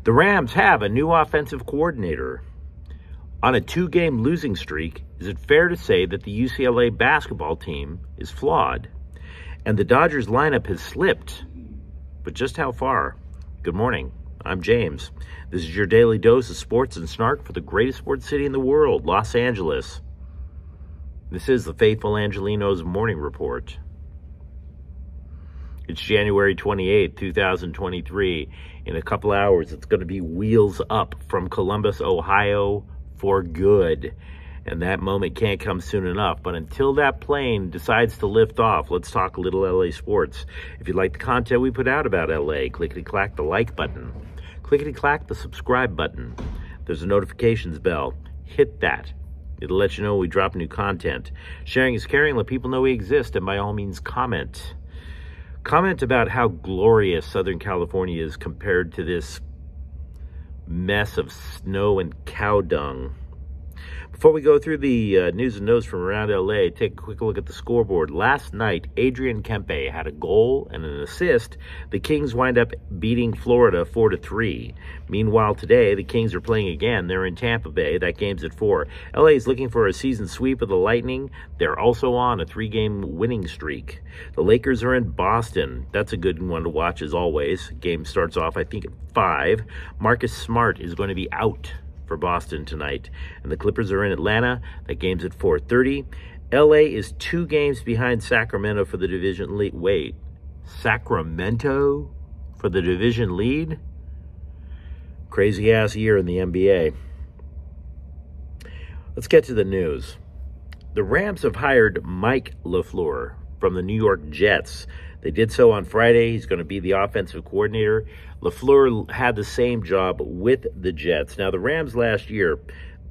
The Rams have a new offensive coordinator. On a 2-game losing streak, is it fair to say that the UCLA basketball team is flawed? And the Dodgers lineup has slipped. But just how far? Good morning. I'm James. This is your daily dose of sports and snark for the greatest sports city in the world, Los Angeles. This is the faithful Angelenos morning report. It's January 28, 2023. In a couple hours, it's going to be wheels up from Columbus, Ohio for good. And that moment can't come soon enough. But until that plane decides to lift off, let's talk a little LA sports. If you like the content we put out about LA, clickety-clack the like button. Clickety-clack the subscribe button. There's a notifications bell. Hit that. It'll let you know when we drop new content. Sharing is caring. Let people know we exist. And by all means, comment. Comment about how glorious Southern California is compared to this mess of snow and cow dung. Before we go through the news and notes from around LA, take a quick look at the scoreboard. Last night, Adrian Kempe had a goal and an assist. The Kings wind up beating Florida 4-3. Meanwhile, today, the Kings are playing again. They're in Tampa Bay. That game's at 4. LA is looking for a season sweep of the Lightning. They're also on a 3-game winning streak. The Lakers are in Boston. That's a good one to watch as always. Game starts off, I think, at 5. Marcus Smart is going to be out for Boston tonight. And the Clippers are in Atlanta. That game's at 4:30. LA is 2 games behind Sacramento for the division lead. Wait, Sacramento for the division lead? Crazy ass year in the NBA. Let's get to the news. The Rams have hired Mike LaFleur from the New York Jets. They did so on Friday. He's going to be the offensive coordinator. LaFleur had the same job with the Jets. Now, the Rams last year,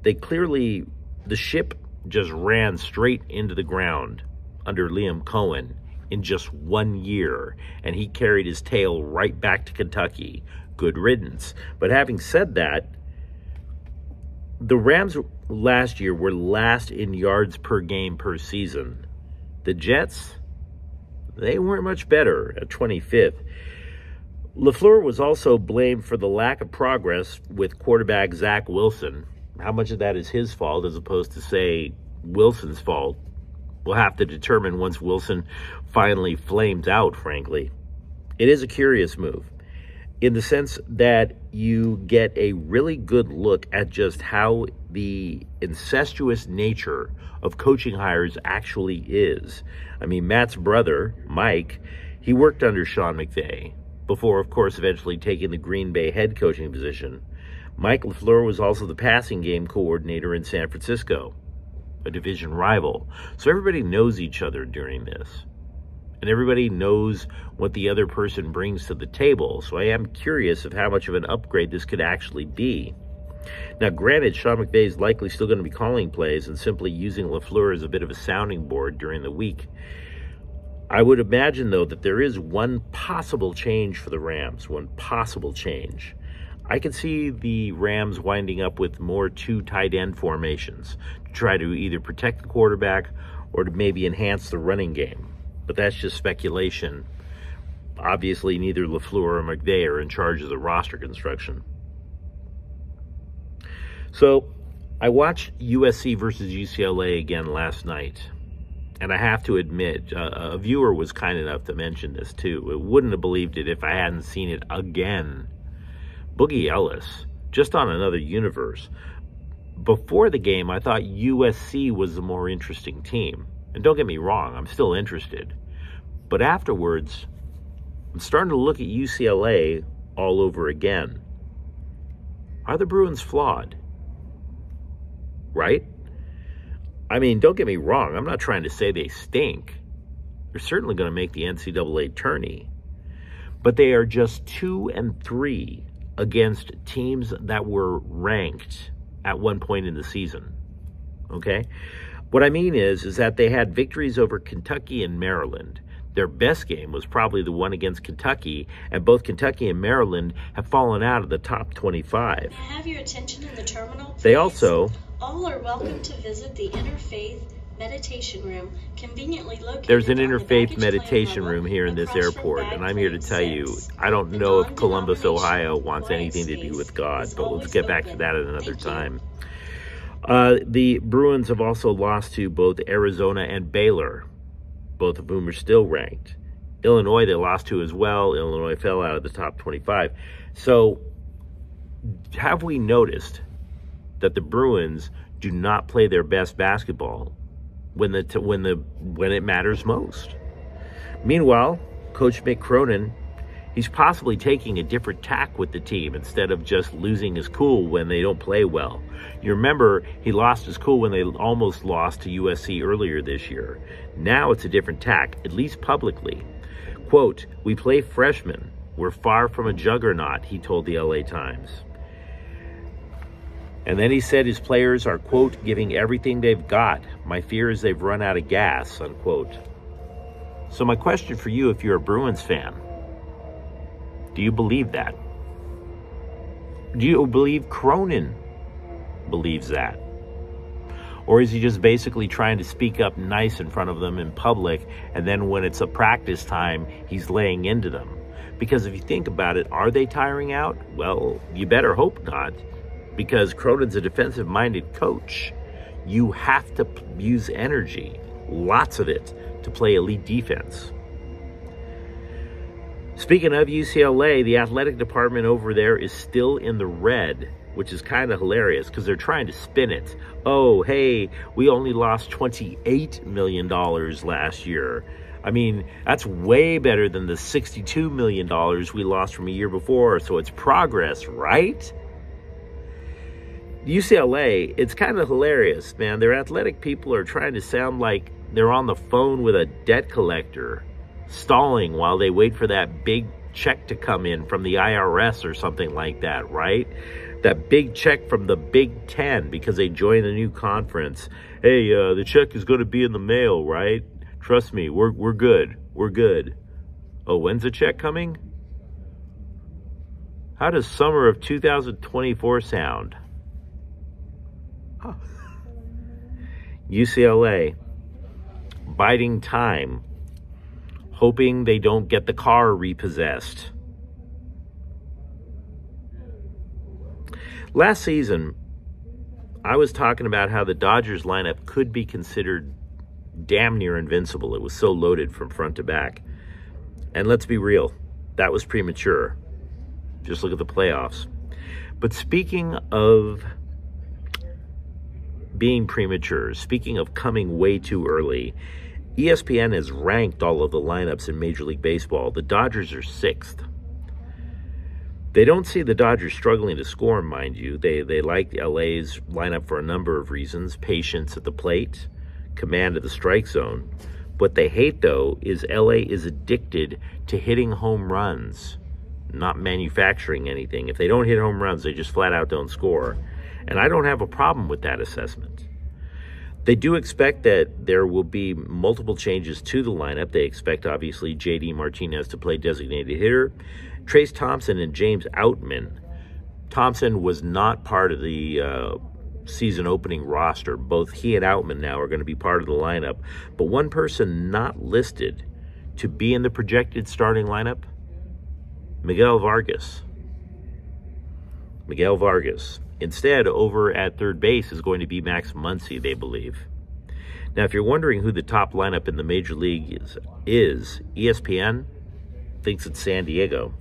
the ship just ran straight into the ground under Liam Cohen in just 1 year. And he carried his tail right back to Kentucky. Good riddance. But having said that, the Rams last year were last in yards per game per season. The Jets, they weren't much better at 25th. LaFleur was also blamed for the lack of progress with quarterback Zach Wilson. How much of that is his fault as opposed to, say, Wilson's fault? We'll have to determine once Wilson finally flames out, frankly. It is a curious move in the sense that you get a really good look at just how the incestuous nature of coaching hires actually is. I mean, Matt's brother, Mike, he worked under Sean McVay before, of course, eventually taking the Green Bay head coaching position. Mike LaFleur was also the passing game coordinator in San Francisco, a division rival. So everybody knows each other during this. And everybody knows what the other person brings to the table. So I am curious of how much of an upgrade this could actually be. Now, granted, Sean McVay is likely still going to be calling plays and simply using LaFleur as a bit of a sounding board during the week. I would imagine, though, that there is one possible change for the Rams, one possible change. I could see the Rams winding up with more 2 tight end formations to try to either protect the quarterback or to maybe enhance the running game. But that's just speculation. Obviously, neither LaFleur or McVay are in charge of the roster construction. So, I watched USC versus UCLA again last night. And I have to admit, a viewer was kind enough to mention this too. I wouldn't have believed it if I hadn't seen it again. Boogie Ellis, just on another universe. Before the game, I thought USC was the more interesting team. And don't get me wrong, I'm still interested. But afterwards, I'm starting to look at UCLA all over again. Are the Bruins flawed? Right? I mean, don't get me wrong. I'm not trying to say they stink. They're certainly going to make the NCAA tourney. But they are just 2-3 against teams that were ranked at one point in the season. Okay? What I mean is that they had victories over Kentucky and Maryland. Their best game was probably the one against Kentucky, and both Kentucky and Maryland have fallen out of the top 25. May I have your attention in the terminal, please? They also... All are welcome to visit the Interfaith meditation room conveniently located. There's an on the interfaith baggage meditation claim room here in this across from airport, bag and I'm here to claim tell you, 6. I don't The know if Columbus, non-denominational Ohio wants quiet anything to do space with God, is but let's always get back to open. that at another Thank you. time. The Bruins have also lost to both Arizona and Baylor, both of whom are still ranked. Illinois, they lost to as well. Illinois fell out of the top 25. So, have we noticed that the Bruins do not play their best basketball when it matters most? Meanwhile, Coach Mick Cronin, he's possibly taking a different tack with the team instead of just losing his cool when they don't play well. You remember he lost his cool when they almost lost to USC earlier this year. Now it's a different tack, at least publicly. Quote, "We play freshmen. We're far from a juggernaut," he told the LA Times. And then he said his players are, quote, "giving everything they've got. My fear is they've run out of gas," unquote. So my question for you, if you're a Bruins fan, do you believe that? Do you believe Cronin believes that? Or is he just basically trying to speak up nice in front of them in public, and then when it's a practice time, he's laying into them? Because if you think about it, are they tiring out? Well, you better hope not, because Cronin's a defensive-minded coach. You have to use energy, lots of it, to play elite defense. Speaking of UCLA, the athletic department over there is still in the red, which is kind of hilarious because they're trying to spin it. Oh, hey, we only lost $28 million last year. I mean, that's way better than the $62 million we lost from a year before, so it's progress, right? UCLA, it's kind of hilarious, man. Their athletic people are trying to sound like they're on the phone with a debt collector, stalling while they wait for that big check to come in from the IRS or something like that, right? That big check from the Big Ten because they joined the new conference. Hey, the check is going to be in the mail, right? Trust me, we're good. We're good. Oh, when's the check coming? How does summer of 2024 sound? Huh. UCLA, biding time, hoping they don't get the car repossessed. Last season, I was talking about how the Dodgers lineup could be considered damn near invincible. It was so loaded from front to back. And let's be real, that was premature. Just look at the playoffs. But speaking of being premature, speaking of coming way too early, ESPN has ranked all of the lineups in Major League Baseball. The Dodgers are 6th. They don't see the Dodgers struggling to score, mind you. They like LA's lineup for a number of reasons. Patience at the plate, command of the strike zone. What they hate, though, is LA is addicted to hitting home runs, not manufacturing anything. If they don't hit home runs, they just flat out don't score. And I don't have a problem with that assessment. They do expect that there will be multiple changes to the lineup. They expect, obviously, J.D. Martinez to play designated hitter. Trace Thompson and James Outman. Thompson was not part of the season opening roster. Both he and Outman now are going to be part of the lineup. But one person not listed to be in the projected starting lineup, Miguel Vargas. Miguel Vargas. Instead, over at third base is going to be Max Muncy, they believe. Now, if you're wondering who the top lineup in the Major League is ESPN thinks it's San Diego.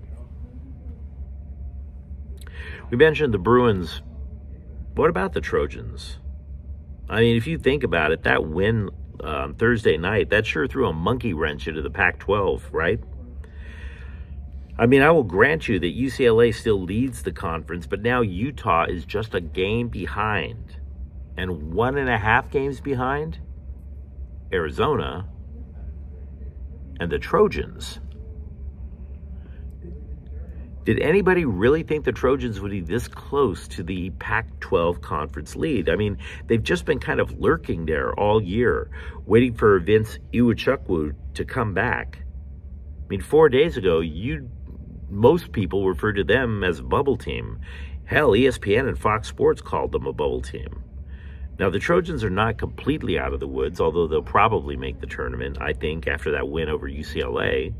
We mentioned the Bruins. What about the Trojans? I mean, if you think about it, that win on Thursday night, that sure threw a monkey wrench into the Pac-12, right? I mean, I will grant you that UCLA still leads the conference, but now Utah is just a game behind. And 1.5 games behind Arizona and the Trojans. Did anybody really think the Trojans would be this close to the Pac-12 conference lead? I mean, they've just been kind of lurking there all year, waiting for Vince Iwuchukwu to come back. I mean, 4 days ago, most people referred to them as a bubble team. Hell, ESPN and Fox Sports called them a bubble team. Now, the Trojans are not completely out of the woods, although they'll probably make the tournament, I think, after that win over UCLA.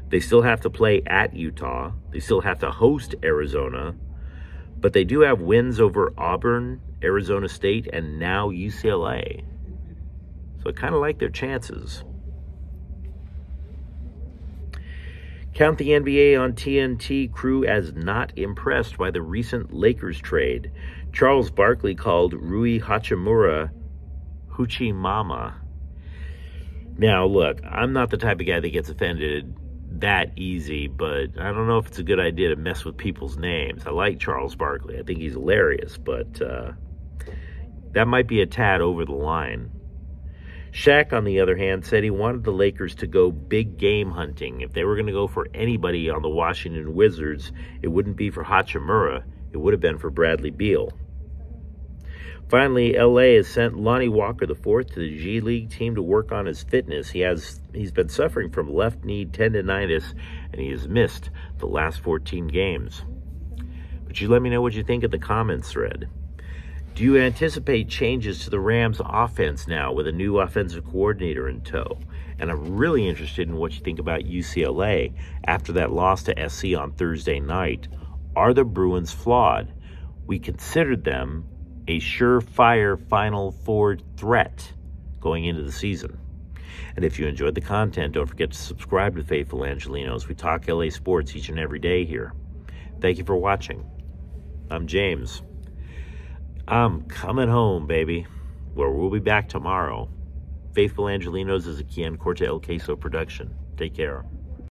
They still have to play at Utah. They still have to host Arizona. But they do have wins over Auburn, Arizona State, and now UCLA. So I kind of like their chances. Count the NBA on TNT crew as not impressed by the recent Lakers trade. Charles Barkley called Rui Hachimura Hoochie Mama. Now, look, I'm not the type of guy that gets offended that easy, but I don't know if it's a good idea to mess with people's names. I like Charles Barkley. I think he's hilarious, but that might be a tad over the line. Shaq, on the other hand, said he wanted the Lakers to go big game hunting. If they were going to go for anybody on the Washington Wizards, it wouldn't be for Hachimura. It would have been for Bradley Beal. Finally, LA has sent Lonnie Walker IV to the G League team to work on his fitness. He's been suffering from left knee tendonitis, and he has missed the last 14 games. But you let me know what you think in the comments thread. Do you anticipate changes to the Rams offense now with a new offensive coordinator in tow? And I'm really interested in what you think about UCLA after that loss to SC on Thursday night. Are the Bruins flawed? We considered them a surefire Final Four threat going into the season. And if you enjoyed the content, don't forget to subscribe to Faithful Angelenos. We talk LA sports each and every day here. Thank you for watching. I'm James. I'm coming home, baby. Well, we'll be back tomorrow. Faithful Angelenos is a Kian Corte El Queso production. Take care.